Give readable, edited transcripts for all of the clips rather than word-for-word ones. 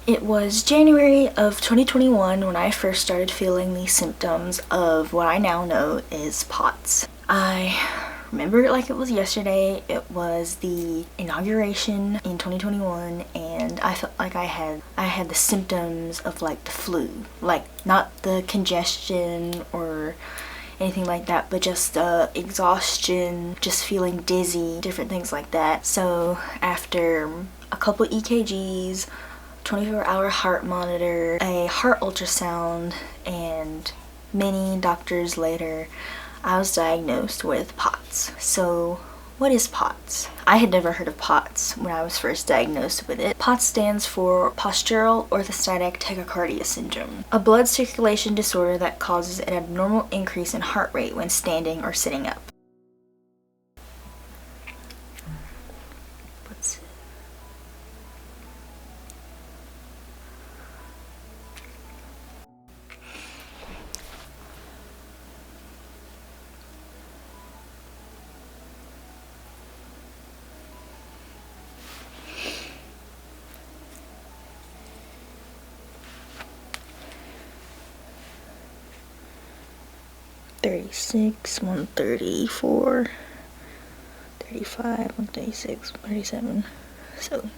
It was January of 2021 when I first started feeling the symptoms of what I now know is POTS. I remember it like it was yesterday. It was the inauguration in 2021 and I felt like I had the symptoms of like the flu. Like not the congestion or anything like that, but just exhaustion, just feeling dizzy, different things like that. So after a couple EKGs, 24-hour heart monitor, a heart ultrasound, and many doctors later, I was diagnosed with POTS. So what is POTS? I had never heard of POTS when I was first diagnosed with it. POTS stands for postural orthostatic tachycardia syndrome, a blood circulation disorder that causes an abnormal increase in heart rate when standing or sitting up. 36, 134, 35, 136, 137. So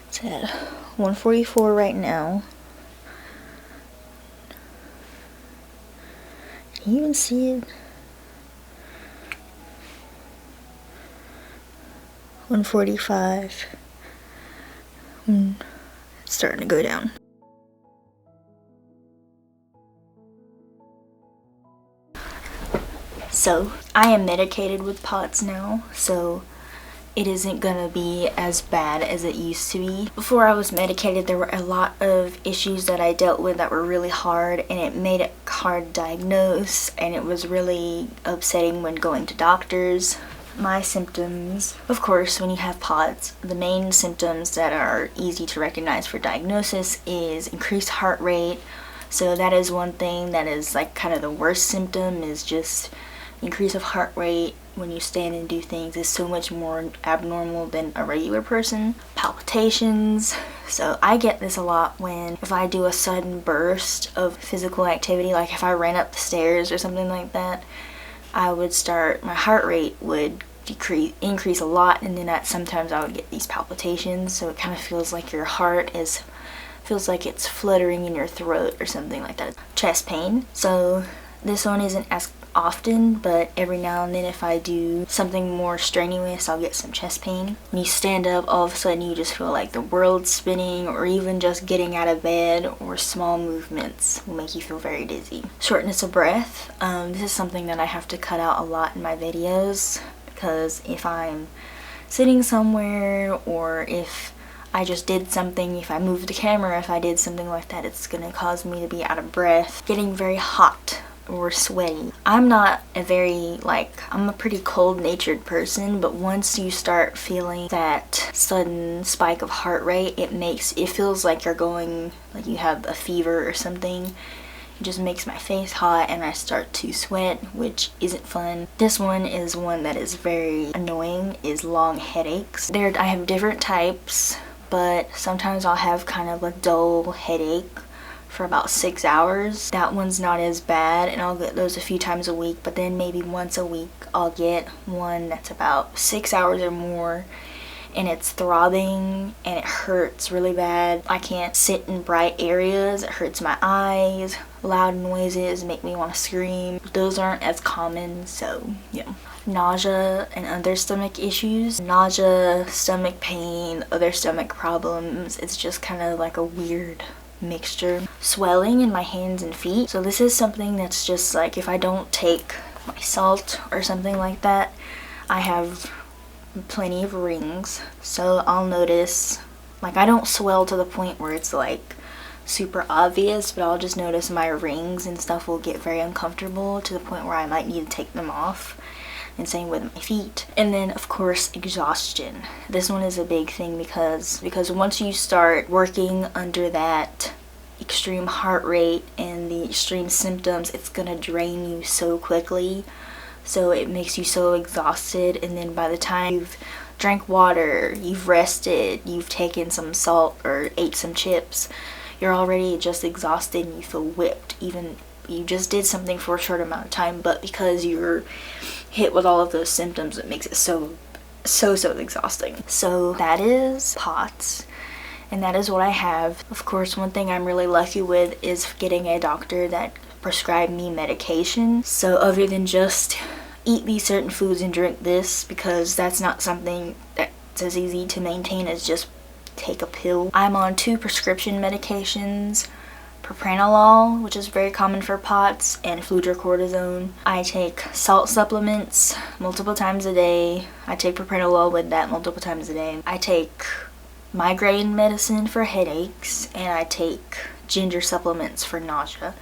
it's at 144 right now. Can you even see it? 145. It's starting to go down. So I am medicated with POTS now, so it isn't gonna be as bad as it used to be. Before I was medicated, there were a lot of issues that I dealt with that were really hard, and it made it hard to diagnose, and it was really upsetting when going to doctors. My symptoms, of course, when you have POTS, the main symptoms that are easy to recognize for diagnosis is increased heart rate. So that is one thing that is like kind of the worst symptom, is just increase of heart rate when you stand and do things is so much more abnormal than a regular person. Palpitations. So I get this a lot if I do a sudden burst of physical activity, like if I ran up the stairs or something like that, my heart rate would increase a lot, and then sometimes I would get these palpitations. So it kind of feels like your heart feels like it's fluttering in your throat or something like that. Chest pain. So this one isn't as often, but every now and then if I do something more strenuous, I'll get some chest pain. When you stand up, all of a sudden you just feel like the world's spinning, or even just getting out of bed or small movements will make you feel very dizzy. Shortness of breath. This is something that I have to cut out a lot in my videos, because if I'm sitting somewhere, or if I just did something, if I moved the camera, if I did something like that, it's gonna cause me to be out of breath. Getting very hot or sweaty. I'm a pretty cold-natured person, but once you start feeling that sudden spike of heart rate, it feels like you have a fever or something. It just makes my face hot and I start to sweat, which isn't fun. This one is one that is very annoying, is long headaches. I have different types, but sometimes I'll have kind of a dull headache for about 6 hours. That one's not as bad, and I'll get those a few times a week, but then maybe once a week I'll get one that's about 6 hours or more, and it's throbbing and it hurts really bad. I can't sit in bright areas. It hurts my eyes. Loud noises make me want to scream. Those aren't as common, so yeah. Nausea and other stomach issues. Nausea, stomach pain, other stomach problems. It's just kind of like a weird mixture. Swelling in my hands and feet. So this is something that's just like, if I don't take my salt or something like that, I have plenty of rings. So I'll notice, like, I don't swell to the point where it's like super obvious, but I'll just notice my rings and stuff will get very uncomfortable to the point where I might need to take them off. And same with my feet. And then of course exhaustion. This one is a big thing because once you start working under that extreme heart rate and the extreme symptoms, it's gonna drain you so quickly. So it makes you so exhausted, and then by the time you've drank water, you've rested, you've taken some salt or ate some chips, you're already just exhausted and you feel whipped. Even you just did something for a short amount of time, but because you're hit with all of those symptoms, it makes it so exhausting. So that is POTS, and that is what I have. Of course, one thing I'm really lucky with is getting a doctor that prescribed me medication. So other than just eat these certain foods and drink this, because that's not something that's as easy to maintain as just take a pill. I'm on 2 prescription medications, propranolol, which is very common for POTS, and fludrocortisone. I take salt supplements multiple times a day. I take propranolol with that multiple times a day. I take migraine medicine for headaches, and I take ginger supplements for nausea.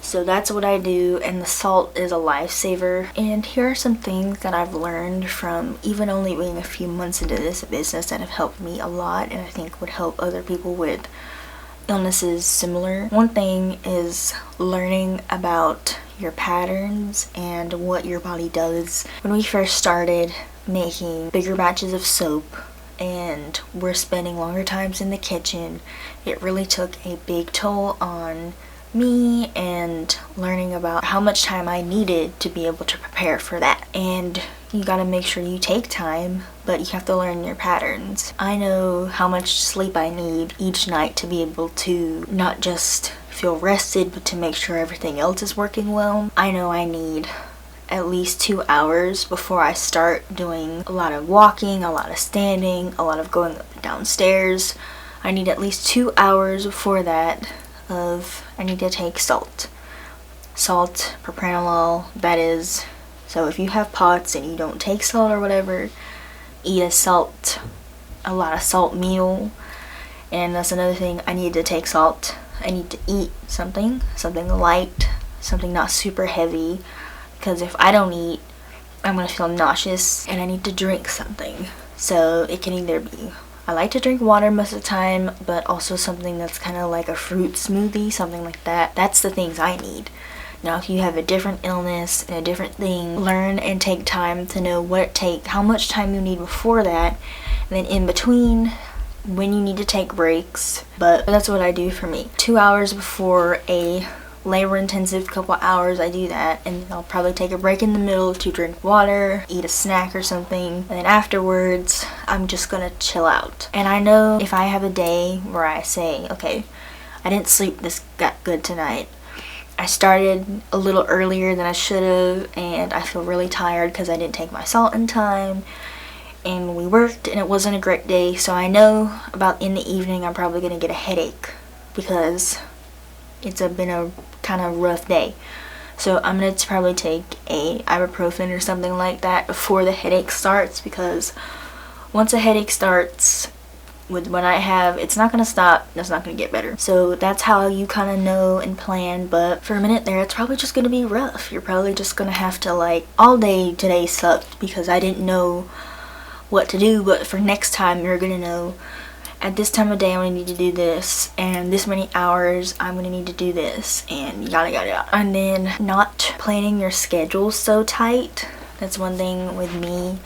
So that's what I do, and the salt is a lifesaver. And here are some things that I've learned from even only being a few months into this business that have helped me a lot, and I think would help other people with illnesses similar. One thing is learning about your patterns and what your body does. When we first started making bigger batches of soap and we're spending longer times in the kitchen, it really took a big toll on me and learning about how much time I needed to be able to prepare for that. And you gotta make sure you take time, but you have to learn your patterns. I know how much sleep I need each night to be able to not just feel rested, but to make sure everything else is working well. I know I need at least 2 hours before I start doing a lot of walking, a lot of standing, a lot of going up and downstairs. I need at least 2 hours before that I need to take salt, propranolol, that is. So if you have POTS and you don't take salt or whatever, eat a lot of salt meal. And that's another thing, I need to take salt. I need to eat something light, something not super heavy, because if I don't eat, I'm gonna feel nauseous. And I need to drink something. So it can either be, I like to drink water most of the time, but also something that's kind of like a fruit smoothie, something like that. That's the things I need. Now, if you have a different illness and a different thing, learn and take time to know how much time you need before that, and then in between, when you need to take breaks. But that's what I do for me. 2 hours before a labor-intensive couple hours, I do that, and I'll probably take a break in the middle to drink water, eat a snack or something, and then afterwards, I'm just gonna chill out. And I know if I have a day where I say, okay, I didn't sleep this good tonight, I started a little earlier than I should have, and I feel really tired because I didn't take my salt in time, and we worked, and it wasn't a great day, so I know about in the evening I'm probably gonna get a headache because it's been a kind of rough day. So I'm gonna probably take a ibuprofen or something like that before the headache starts, because once a headache starts with what I have, it's not gonna stop, it's not gonna get better. So that's how you kind of know and plan. But for a minute there, it's probably just gonna be rough. You're probably just gonna have to, all day today sucked because I didn't know what to do, but for next time you're gonna know, at this time of day I'm gonna need to do this, and this many hours I'm gonna need to do this, and yada yada yada. And then not planning your schedule so tight. That's one thing with me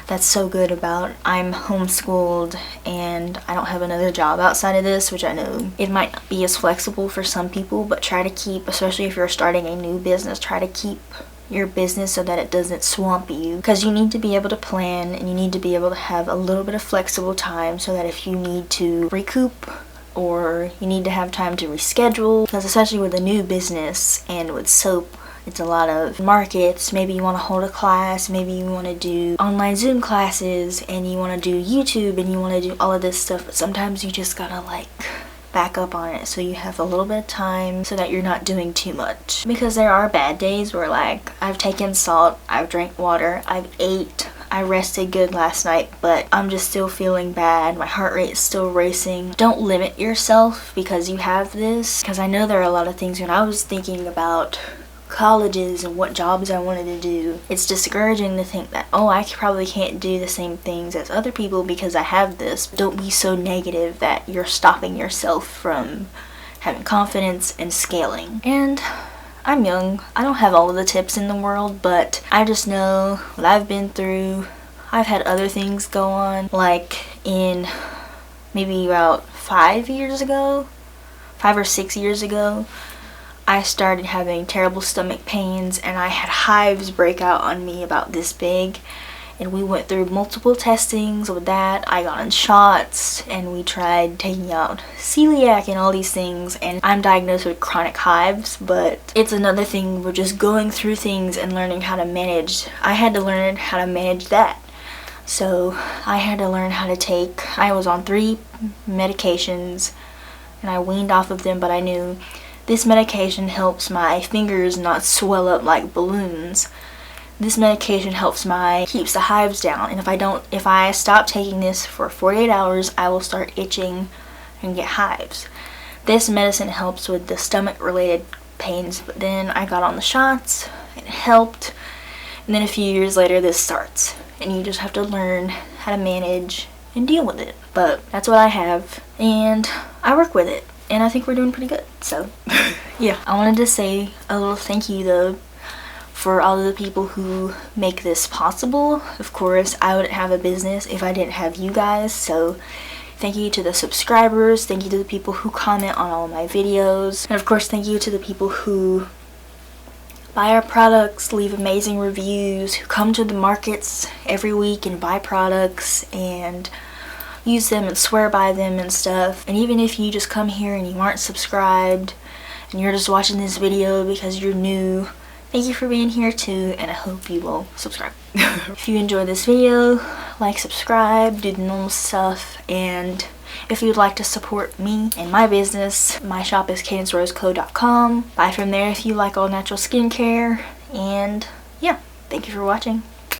that's so good about, I'm homeschooled and I don't have another job outside of this, which I know it might not be as flexible for some people, but try to keep, especially if you're starting a new business, try to keep your business so that it doesn't swamp you, because you need to be able to plan and you need to be able to have a little bit of flexible time so that if you need to recoup or you need to have time to reschedule, because especially with a new business and with soap, it's a lot of markets. Maybe you want to hold a class, maybe you want to do online Zoom classes, and you want to do YouTube, and you want to do all of this stuff, but sometimes you just gotta back up on it so you have a little bit of time so that you're not doing too much. Because there are bad days where I've taken salt, I've drank water, I've ate, I rested good last night, but I'm just still feeling bad, my heart rate is still racing. Don't limit yourself because you have this, because I know there are a lot of things when I was thinking about colleges and what jobs I wanted to do, it's discouraging to think that, oh, I probably can't do the same things as other people because I have this. Don't be so negative that you're stopping yourself from having confidence and scaling. And I'm young, I don't have all of the tips in the world, but I just know what I've been through. I've had other things go on, like in maybe about 5 or 6 years ago, I started having terrible stomach pains and I had hives break out on me about this big. And we went through multiple testings with that. I got on shots and we tried taking out celiac and all these things, and I'm diagnosed with chronic hives, but it's another thing. We're just going through things and learning how to manage. I had to learn how to manage that. So I had to learn how to take, I was on 3 medications and I weaned off of them, but I knew this medication helps my fingers not swell up like balloons. This medication keeps the hives down, and if I stop taking this for 48 hours, I will start itching and get hives. This medicine helps with the stomach related pains, but then I got on the shots, it helped, and then a few years later this starts, and you just have to learn how to manage and deal with it. But that's what I have, and I work with it, and I think we're doing pretty good. So yeah, I wanted to say a little thank you though for all of the people who make this possible. Of course, I wouldn't have a business if I didn't have you guys, so thank you to the subscribers, thank you to the people who comment on all of my videos, and of course thank you to the people who buy our products, leave amazing reviews, who come to the markets every week and buy products and use them and swear by them and stuff. And even if you just come here and you aren't subscribed and you're just watching this video because you're new, thank you for being here too, and I hope you will subscribe. If you enjoyed this video, like, subscribe, do the normal stuff, and if you'd like to support me and my business, my shop is cadenceroseco.com. Buy from there if you like all natural skincare, and yeah, thank you for watching.